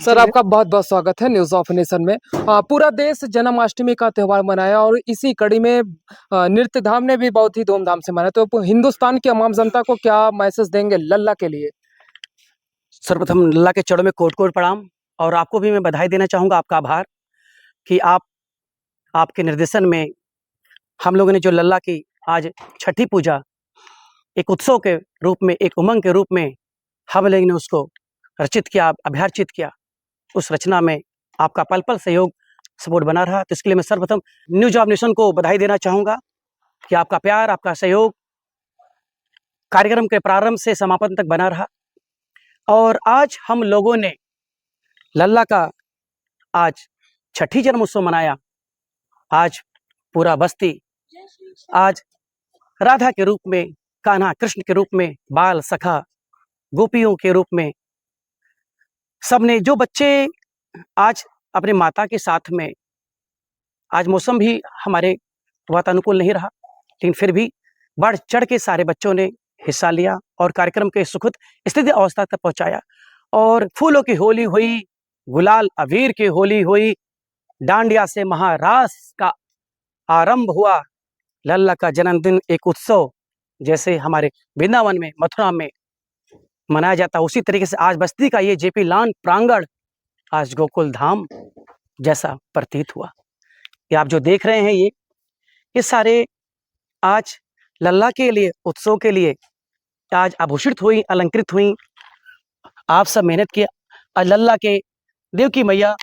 Sir आपका बहुत बहुत स्वागत है न्यूज़ ऑफ नेशन में। पूरा देश जन्माष्टमी का त्यौहार मनाया और इसी कड़ी में नृत्य धाम ने भी बहुत ही धूमधाम से मनाया। तो हिंदुस्तान की आम जनता को क्या मैसेज देंगे लल्ला के लिए? सर्वप्रथम लल्ला के चरणों में कोट-कोट प्रणाम और आपको भी मैं बधाई देना चाहूँगा, आपका आभार कि आपके निर्देशन में हम लोगों ने जो लल्ला की आज छठी पूजा एक उत्सव के रूप में, एक उमंग के रूप में हम लोगों ने उसको रचित किया, अभ्यर्चित किया। उस रचना में आपका पल-पल सहयोग, सपोर्ट बना रहा। तो इसके लिए मैं सर्वप्रथम न्यूज़ ऑफ नेशन को बधाई देना चाहूँगा कि आपका प्यार, आपका सहयोग कार्यक्रम के प्रारंभ से समापन तक बना रहा। और आज हम लोगों ने लल्ला का आज छठी जन्म उत्सव मनाया। आज पूरा बस्ती आज राधा के रूप में, कान्हा कृष्ण के रूप में, बाल सखा गोपियों के रूप में सबने, जो बच्चे आज अपने माता के साथ में, आज मौसम भी हमारे वातानुकूल नहीं रहा, लेकिन फिर भी बढ़ चढ़ के सारे बच्चों ने हिस्सा लिया और कार्यक्रम के सुखद स्थिति अवस्था तक पहुंचाया। और फूलों की होली हुई, गुलाल अबीर की होली हुई, डांडिया से महारास का आरंभ हुआ। लल्ला का जन्मदिन एक उत्सव जैसे हमारे वृंदावन में, मथुरा में मनाया जाता, उसी तरीके से आज बस्ती का ये जेपी लॉन प्रांगण आज गोकुल धाम जैसा प्रतीत हुआ। ये आप जो देख रहे हैं, ये सारे आज लल्ला के लिए, उत्सव के लिए आज आभूषित हुई, अलंकृत हुई। आप सब मेहनत किए। लल्ला के देवकी मैया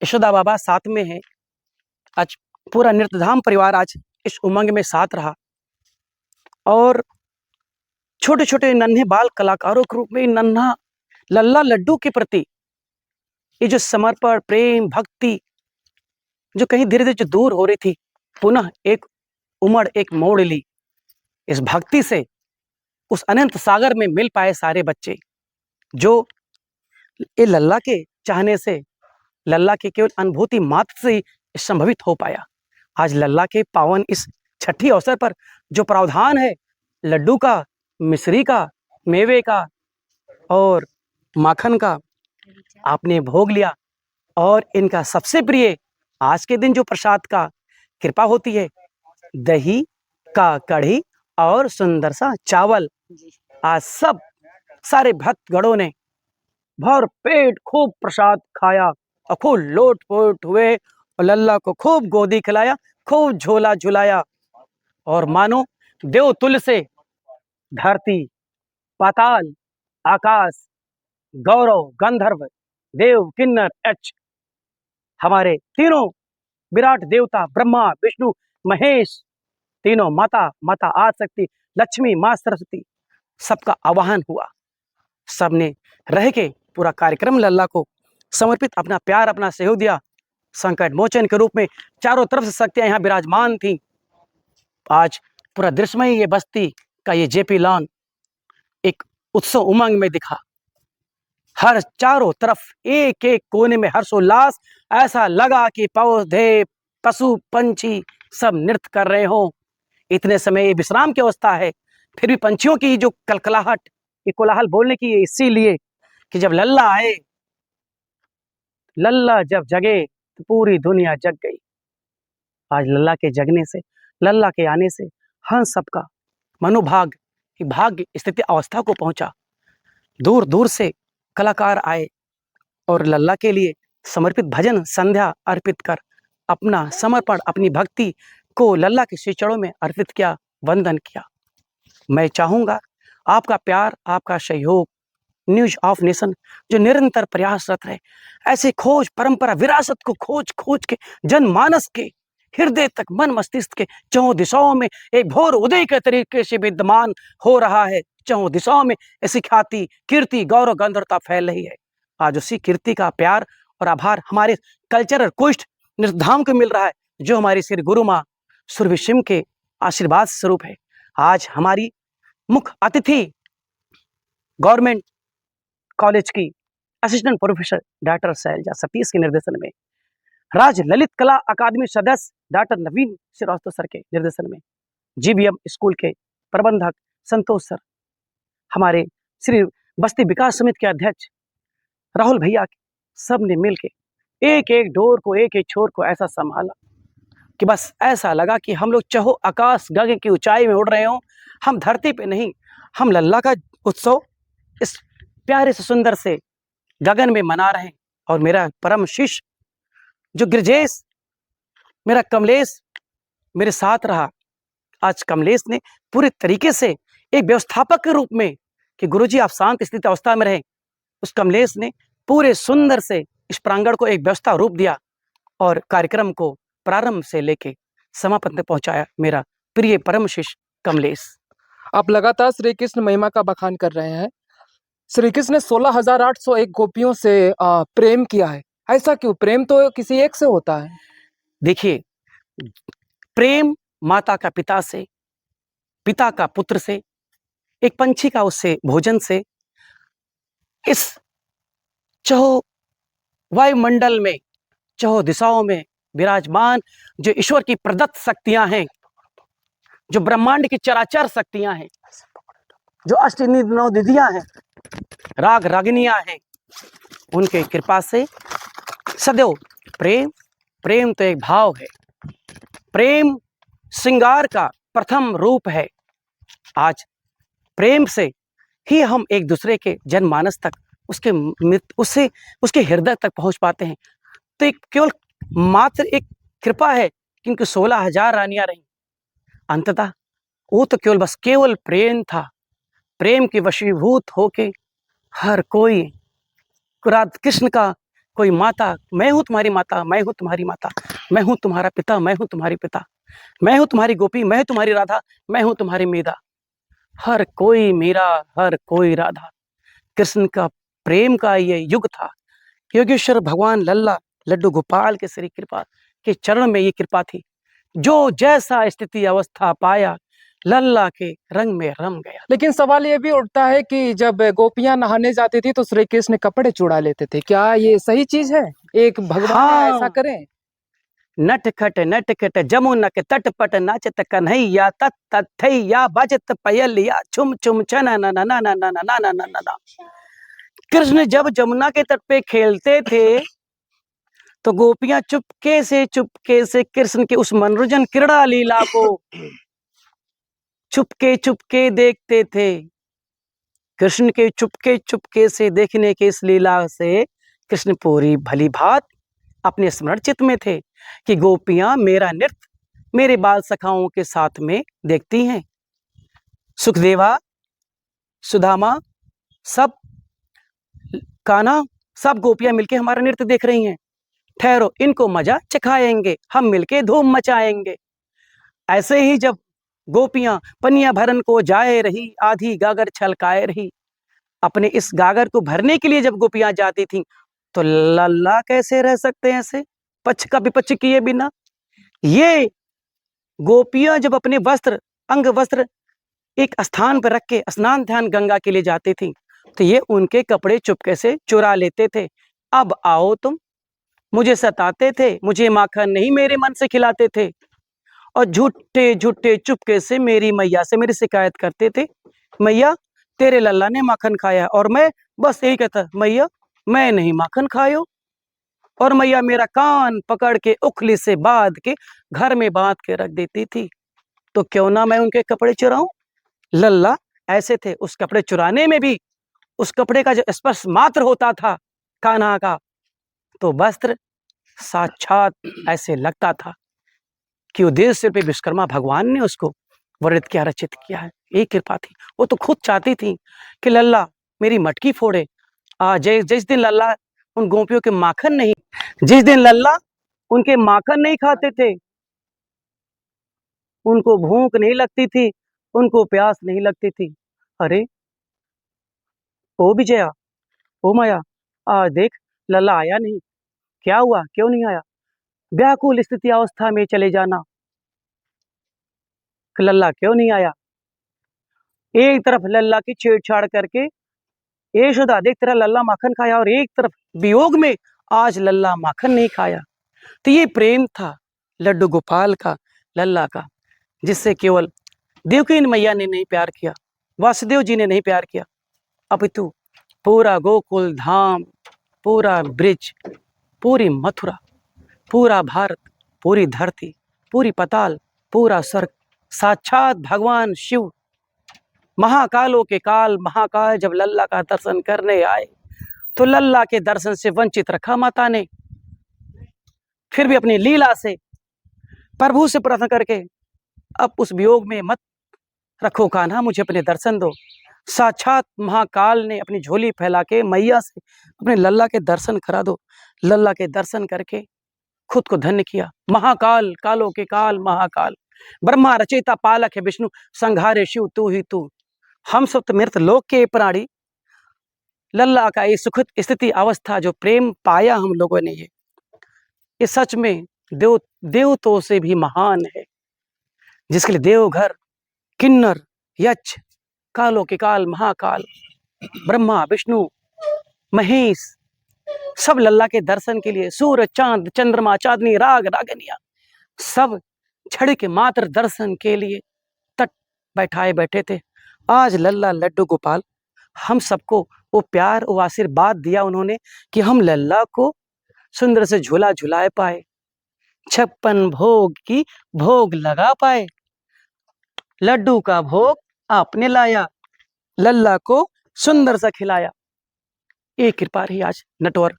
यशोदा बाबा साथ में है। आज पूरा नृत्यधाम परिवार आज इस उमंग में साथ रहा और छोटे छोटे नन्हे बाल कलाकारों के रूप में नन्हा लल्ला लड्डू के प्रति ये जो समर्पण, प्रेम, भक्ति जो कहीं धीरे धीरे जो दूर हो रही थी, पुनः एक उमड़, एक मोड़ ली। इस भक्ति से उस अनंत सागर में मिल पाए सारे बच्चे, जो ये लल्ला के चाहने से, लल्ला के केवल अनुभूति मात्र से ही संभवित हो पाया। आज लल्ला के पावन इस छठी अवसर पर जो प्रावधान है लड्डू का, मिश्री का, मेवे का और माखन का, आपने भोग लिया। और इनका सबसे प्रिय आज के दिन जो प्रसाद का कृपा होती है, दही का कढ़ी और सुंदर सा चावल, आज सब सारे भक्तगणों ने भर पेट खूब प्रसाद खाया और खूब लोट-पोट हुए और लल्ला को खूब गोदी खिलाया, खूब झोला झुलाया। और मानो देवतुल्य से धरती, पाताल, आकाश, गौरव, गंधर्व, देव, किन्नर, यक्ष, हमारे तीनों विराट देवता ब्रह्मा, विष्णु, महेश, तीनों माता आदिशक्ति, लक्ष्मी, माँ सरस्वती, सबका आवाहन हुआ। सबने रह के पूरा कार्यक्रम लल्ला को समर्पित अपना प्यार, अपना सहयोग दिया। संकट मोचन के रूप में चारों तरफ से शक्तियां यहाँ विराजमान थी। आज पूरा दृश्यमय ये बस्ती का ये जेपी लॉन एक उत्सव उमंग में दिखा। हर चारों तरफ एक एक कोने में हर्षोल्लास, ऐसा लगा कि पौधे, पशु, पंछी सब नृत्य कर रहे हों। इतने समय ये विश्राम की अवस्था है, फिर भी पंछियों की जो कलकलाहट, ये कोलाहल बोलने की इसीलिए कि जब लल्ला आए, लल्ला जब जगे तो पूरी दुनिया जग गई। आज लल्ला के जगने से, लल्ला के आने से हम सबका मनोभाग की भाग्य स्थिति अवस्था को पहुंचा। दूर दूर से कलाकार आए और लल्ला के लिए समर्पित भजन संध्या अर्पित कर अपना समर्पण, अपनी भक्ति को लल्ला के श्री चरणों में अर्पित किया, वंदन किया। मैं चाहूँगा आपका प्यार, आपका सहयोग, न्यूज़ ऑफ नेशन जो निरंतर प्रयासरत रहे, ऐसे खोज परंपरा विरासत को खोज खोज के जनमानस के हृदय तक, मन मस्तिष्क के चौं दिशाओं में एक भोर उदय के तरीके से विद्यमान हो रहा है। चौं दिशाओं में ऐसी ख्याति, कीर्ति, गौरव, गंधर्वता फैल रही है। आज उसी कीर्ति का प्यार और आभार हमारे कल्चरल कुष्ठ निर्धाम को मिल रहा है, जो हमारी श्री गुरु माँ सुरभि सिंह के आशीर्वाद स्वरूप है। आज हमारी मुख्य अतिथि गवर्नमेंट कॉलेज की assistant professor doctor Shailja Satish के निर्देशन में, राज ललित कला अकादमी सदस्य डॉक्टर नवीन श्रीवास्तव सर के निर्देशन में, जीबीएम स्कूल के प्रबंधक संतोष सर, हमारे श्री बस्ती विकास समिति के अध्यक्ष राहुल भैया के सब ने मिलके एक एक डोर को, एक एक छोर को ऐसा संभाला कि बस ऐसा लगा कि हम लोग चहो आकाश गगन की ऊंचाई में उड़ रहे हो, हम धरती पे नहीं, हम लल्ला का उत्सव इस प्यारे से सुंदर से गगन में मना रहे हैं। और मेरा परम शिष्य जो गिरजेश, मेरा कमलेश मेरे साथ रहा। आज कमलेश ने पूरे तरीके से एक व्यवस्थापक के रूप में कि गुरुजी आप शांत स्थित अवस्था में रहे, उस कमलेश ने पूरे सुंदर से इस प्रांगण को एक व्यवस्था रूप दिया और कार्यक्रम को प्रारंभ से लेके समापन तक पहुंचाया मेरा प्रिय परम शिष्य कमलेश। आप लगातार श्री कृष्ण महिमा का बखान कर रहे हैं। श्री कृष्ण ने 16,801 गोपियों से प्रेम किया है, ऐसा क्यों? प्रेम तो किसी एक से होता है। देखिए, प्रेम माता का पिता से, पिता का पुत्र से, एक पंछी का उससे भोजन से, इस चहो वायुमंडल में, चहो दिशाओं में विराजमान जो ईश्वर की प्रदत्त शक्तियां हैं, जो ब्रह्मांड की चराचर शक्तियां हैं, जो अष्ट नौ निधियां हैं, राग रागिनियां हैं, उनके कृपा से सदैव प्रेम, प्रेम तो एक भाव है, प्रेम श्रृंगार का प्रथम रूप है। आज प्रेम से ही हम एक दूसरे के जनमानस तक, उससे उसके हृदय तक पहुंच पाते हैं। तो एक केवल मात्र एक कृपा है कि उनकी 16,000 रानियां रही, अंततः वो तो केवल प्रेम था। प्रेम के वशीभूत होके हर कोई राधा कृष्ण का कोई माता, मैं हूं तुम्हारी माता, मैं हूं तुम्हारी माता, मैं हूं तुम्हारा पिता, मैं हूं तुम्हारी पिता, मैं हूं तुम्हारी गोपी, मैं हूं तुम्हारी राधा, मैं हूं तुम्हारी मीरा, हर कोई मीरा, हर कोई राधा। कृष्ण का प्रेम का ये युग था। योगेश्वर भगवान लल्ला लड्डू गोपाल के श्री कृपा के चरण में ये कृपा थी। जो जैसा स्थिति अवस्था पाया, लल्ला के रंग में रम गया। लेकिन सवाल ये भी उठता है कि जब गोपियां नहाने जाती थी तो श्री कृष्ण कपड़े चुरा लेते थे, क्या ये सही चीज है? एक भगवान ऐसा हाँ, करें? नटखट जमुनक तटपट नाचत कन्हैया तथैया बजत पयलिया छुम छुम चना ना ना ना ना ना ना ना ना ना। कृष्ण जब जमुना के तट पे खेलते थे तो गोपियां चुपके से कृष्ण के उस मनोरंजन क्रीड़ा लीला को चुपके चुपके देखते थे। कृष्ण के चुपके से देखने के इस लीला से कृष्ण पूरी भली भात अपने स्मरण चित्त में थे कि गोपियां मेरा नृत्य मेरे बाल सखाओं के साथ में देखती हैं। सुखदेवा, सुदामा, सब कान्हा, सब गोपियां मिलके हमारा नृत्य देख रही हैं। ठहरो, इनको मजा चखाएंगे, हम मिलके धूम मचाएंगे। ऐसे ही जब गोपियां पनिया भरन को जाए रही, आधी गागर छलकाए रही, अपने इस गागर को भरने के लिए जब गोपियां जाती थीं, तो लल्ला कैसे रह सकते हैं ऐसे पक्ष का विपक्ष किए बिना। ये गोपियां जब अपने वस्त्र, अंग वस्त्र एक स्थान पर रख के स्नान ध्यान गंगा के लिए जाती थी, तो ये उनके कपड़े चुपके से चुरा लेते थे। अब आओ तुम, मुझे सताते थे, मुझे माखन नहीं मेरे मन से खिलाते थे, और झूठे झूठे चुपके से मेरी मैया से मेरी शिकायत करते थे, मैया तेरे लल्ला ने माखन खाया, और मैं बस यही कहता, मैया मैं नहीं माखन खायो, और मैया मेरा कान पकड़ के उखली से बांध के घर में बांध के रख देती थी। तो क्यों ना मैं उनके कपड़े चुराऊं। लल्ला ऐसे थे, उस कपड़े चुराने में भी उस कपड़े का जो स्पर्श मात्र होता था कान्हा का, तो वस्त्र साक्षात ऐसे लगता था कि वो देव सिर पे विश्वकर्मा भगवान ने उसको वर्णित किया, रचित किया है। एक कृपा थी, वो तो खुद चाहती थी कि लल्ला मेरी मटकी फोड़े। जिस दिन लल्ला उन गोपियों के माखन नहीं, जिस दिन लल्ला उनके माखन नहीं खाते थे, उनको भूख नहीं लगती थी, उनको प्यास नहीं लगती थी। अरे ओ विजया, ओ माया, देख लल्ला आया नहीं, क्या हुआ, क्यों नहीं आया? व्याकुल स्थिति अवस्था में चले जाना कि लल्ला क्यों नहीं आया। एक तरफ लल्ला की छेड़छाड़ करके, यशोदा देख तेरा लल्ला माखन खाया, और एक तरफ वियोग में आज लल्ला माखन नहीं खाया। तो ये प्रेम था लड्डू गोपाल का, लल्ला का, जिससे केवल देवकी मैया ने नहीं प्यार किया, वासुदेव जी ने नहीं प्यार किया, अपितु पूरा गोकुल धाम पूरा ब्रिज, पूरी मथुरा, पूरा भारत, पूरी धरती, पूरी पाताल, पूरा स्वर्ग, साक्षात भगवान शिव महाकालों के काल महाकाल जब लल्ला का दर्शन करने आए तो लल्ला के दर्शन से वंचित रखा माता ने। फिर भी अपनी लीला से प्रभु से प्रार्थना करके अब उस वियोग में मत रखो कान्हा, मुझे अपने दर्शन दो। साक्षात महाकाल ने अपनी झोली फैला के मैया से अपने लल्ला के दर्शन करा दो। लल्ला के दर्शन करके खुद को धन्य किया। महाकाल, कालों के काल महाकाल, ब्रह्मा रचयिता पालक है विष्णु, संहारे शिव तू ही तू। हम सब तो मृत लोक के प्राणी, लल्ला का ये सुखद स्थिति अवस्था जो प्रेम पाया हम लोगों ने, ये सच में देवतों से भी महान है, जिसके लिए देवघर, किन्नर, यक्ष, कालों के काल महाकाल, ब्रह्मा विष्णु महेश सब लल्ला के दर्शन के लिए, सूर्य चांद चंद्रमा चांदनी राग रागनिया सब छड़ के मात्र दर्शन के लिए तट बैठाए बैठे थे। आज लल्ला लड्डू गोपाल हम सबको वो प्यार वो आशीर्वाद दिया उन्होंने कि हम लल्ला को सुंदर से झूला झुलाए पाए, 56 भोग की भोग लगा पाए। लड्डू का भोग आपने लाया, लल्ला को सुंदर सा खिलाया। ये कृपा रही आज नटवर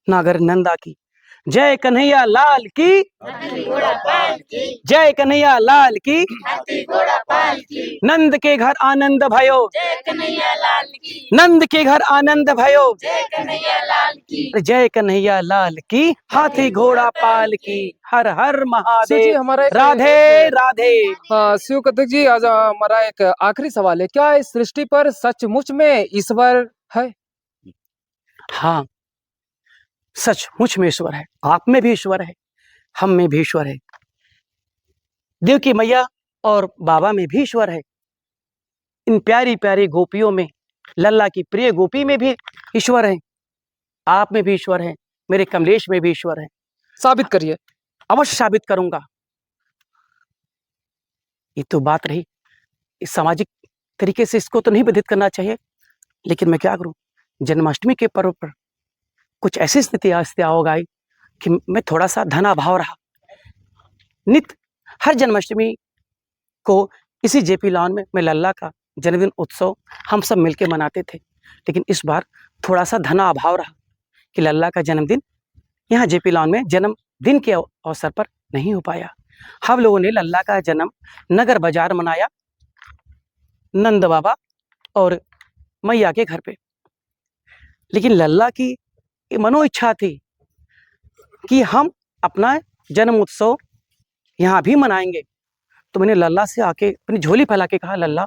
नागर नंदा की। जय कन्हैया लाल की, जय कन्हैया लाल की, नंद के घर आनंद भयो, नंद के घर आनंद भयो, जय कन्हैया लाल की, हाथी घोड़ा पाल की। हर हर शिव जी महादेव, हमारा राधे राधे। शिव कथक जी, आज हमारा एक आखिरी सवाल है, क्या इस सृष्टि पर सचमुच में ईश्वर है? हाँ, सचमुच में ईश्वर है। आप में भी ईश्वर है, हम में भी ईश्वर है, देव की मैया और बाबा में भी ईश्वर है। इन प्यारी प्यारी गोपियों में, लल्ला की प्रिय गोपी में भी ईश्वर है, आप में भी ईश्वर है, मेरे कमलेश में भी ईश्वर है। साबित करिए। अवश्य साबित करूंगा। ये तो बात रही इस सामाजिक तरीके से, इसको तो नहीं बाधित करना चाहिए, लेकिन मैं क्या करूं, जन्माष्टमी के पर्व पर कुछ ऐसी स्थिति हो गई कि मैं थोड़ा सा धनाभाव रहा। नित हर जन्माष्टमी को इसी जेपी लॉन में मैं लल्ला का जन्मदिन उत्सव हम सब मिलके मनाते थे, लेकिन इस बार थोड़ा सा धना अभाव रहा कि लल्ला का जन्मदिन यहाँ जेपी लॉन में जन्मदिन के अवसर पर नहीं हो पाया। हम लोगों ने लल्ला का जन्म नगर बाजार मनाया, नंद बाबा और मैया के घर पे। लेकिन लल्ला की मनो इच्छा थी कि हम अपना जन्म उत्सव यहाँ भी मनाएंगे। तो मैंने लल्ला से आके अपनी झोली फैला के कहा, लल्ला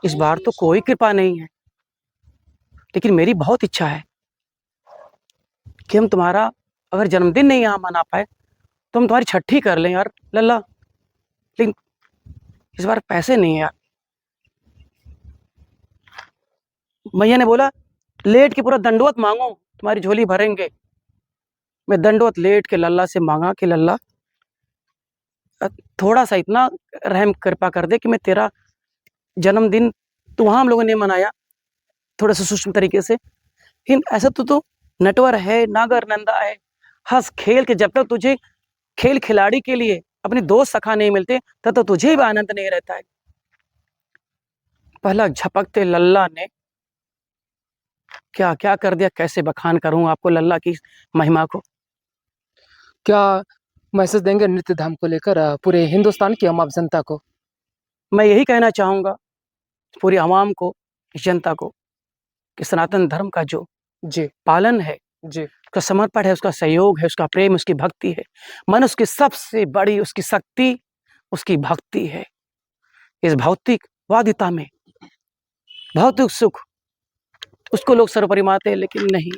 इस बार तो कोई कृपा नहीं है, लेकिन मेरी बहुत इच्छा है कि हम तुम्हारा अगर जन्मदिन नहीं यहाँ मना पाए तो हम तुम्हारी छठी कर लें यार लल्ला, लेकिन इस बार पैसे नहीं है यार। मैया ने बोला, लेट के पूरा दंडवत मांगो, तुम्हारी झोली भरेंगे। मैं दंडवत लेट के लल्ला से मांगा कि लल्ला थोड़ा सा इतना रहम कृपा कर दे कि मैं तेरा जन्मदिन तो वहाँ हम लोगों ने मनाया थोड़ा सा सूक्ष्म तरीके से, लेकिन ऐसा तो नटवर है, नागर नंदा है, हंस खेल के जब तक तुझे खेल खिलाड़ी के लिए अपने दोस्त सखा नहीं मिलते तब तो तुझे भी आनंद नहीं रहता है। पहला झपकते लल्ला ने क्या क्या कर दिया, कैसे बखान करूं आपको लल्ला की महिमा को। क्या मैसेज देंगे नृत्य धाम को लेकर पूरे हिंदुस्तान की आम जनता को? मैं यही कहना चाहूंगा पूरी आवाम को, जनता को, कि सनातन धर्म का जो जी पालन है, जी उसका समर्पण है, उसका सहयोग है, उसका प्रेम, उसकी भक्ति है। मनुष्य की सबसे बड़ी उसकी शक्ति उसकी भक्ति है। इस भौतिकवादिता में भौतिक सुख उसको लोग सर्वोपरि मानते हैं, लेकिन नहीं।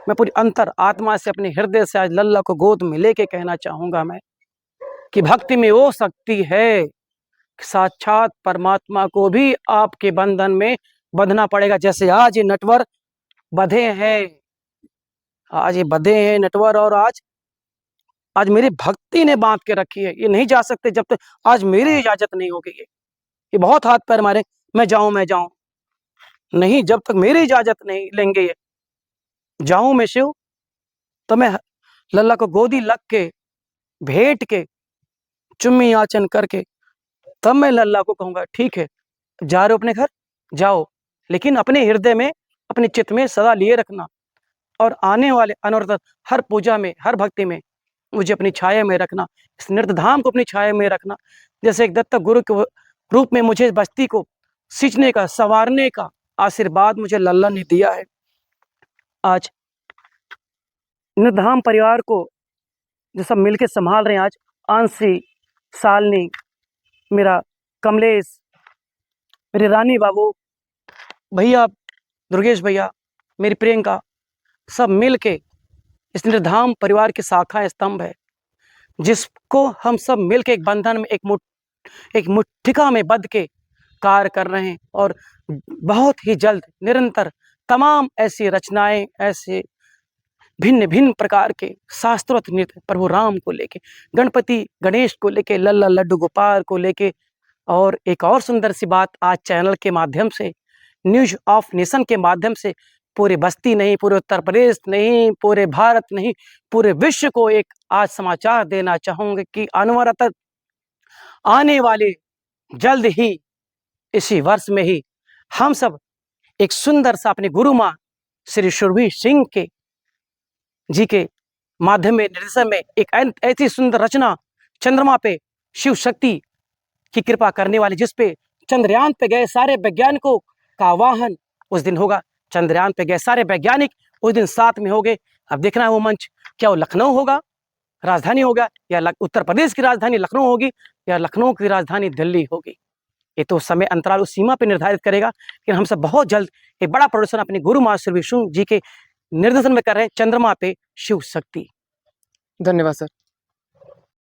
मैं पूरी अंतर आत्मा से अपने हृदय से आज लल्ला को गोद में लेके कहना चाहूंगा मैं कि भक्ति में वो शक्ति है, साक्षात परमात्मा को भी आपके बंधन में बंधना पड़ेगा। जैसे आज ये नटवर बंधे हैं, आज ये बंधे हैं नटवर, और आज मेरी भक्ति ने बांध के रखी है। ये नहीं जा सकते जब तक आज मेरी इजाजत नहीं होगी। ये बहुत हाथ पैर मारे, मैं जाऊं नहीं, जब तक मेरी इजाजत नहीं लेंगे ये जाऊं मैं शिव तो मैं लल्ला को गोदी लग के भेंट के चुम्मी याचन करके तब मैं लल्ला को कहूंगा ठीक है जा रहे हो अपने घर जाओ, लेकिन अपने हृदय में अपने चित्त में सदा लिए रखना और आने वाले अनवरत हर पूजा में हर भक्ति में मुझे अपनी छाया में रखना, इस नृत्यधाम को अपनी छाया में रखना। जैसे एक दत्तक गुरु के रूप में मुझे बस्ती को सींचने का संवारने का आशीर्वाद मुझे लल्ला ने दिया है। आज नृत्यधाम परिवार को जो सब मिलके संभाल रहे हैं, आज आंसी, शालिनी, मेरा कमलेश, मेरे रानी बाबू भैया, दुर्गेश भैया, मेरी प्रियंका, सब मिलके इस नृत्यधाम परिवार की शाखा स्तंभ है, जिसको हम सब मिलके एक बंधन में एक मुट्ठिका में बंध के कार्य कर रहे हैं। और बहुत ही जल्द निरंतर तमाम ऐसी रचनाएं, ऐसे भिन्न भिन्न प्रकार के शास्त्रोक्त नृत्य प्रभु राम को लेके, गणपति गणेश को लेके, लल्ला लड्डू गोपाल को लेके, और एक और सुंदर सी बात आज चैनल के माध्यम से, न्यूज ऑफ नेशन के माध्यम से पूरे बस्ती नहीं, पूरे उत्तर प्रदेश नहीं, पूरे भारत नहीं, पूरे विश्व को एक आज समाचार देना चाहूंगे कि अनवरत आने वाले जल्द ही इसी वर्ष में ही हम सब एक सुंदर सा अपने गुरु माँ श्री सुरभि सिंह के जी के माध्यम में निर्देशन में एक ऐसी सुंदर रचना चंद्रमा पे शिव शक्ति की कृपा करने वाली, जिसपे चंद्रयान पे गए सारे वैज्ञानिकों का वाहन उस दिन होगा। चंद्रयान पे गए सारे वैज्ञानिक उस दिन साथ में होंगे। अब देखना है वो मंच क्या वो लखनऊ होगा, राजधानी होगा, या उत्तर प्रदेश की राजधानी लखनऊ होगी, या लखनऊ की राजधानी दिल्ली होगी। ये तो समय अंतराल उस सीमा पे निर्धारित करेगा। लेकिन हम सब बहुत जल्द एक बड़ा प्रदर्शन अपने गुरु माँ श्री विष्णु जी के निर्देशन में कर रहे हैं, चंद्रमा पे शिव शक्ति। धन्यवाद सर।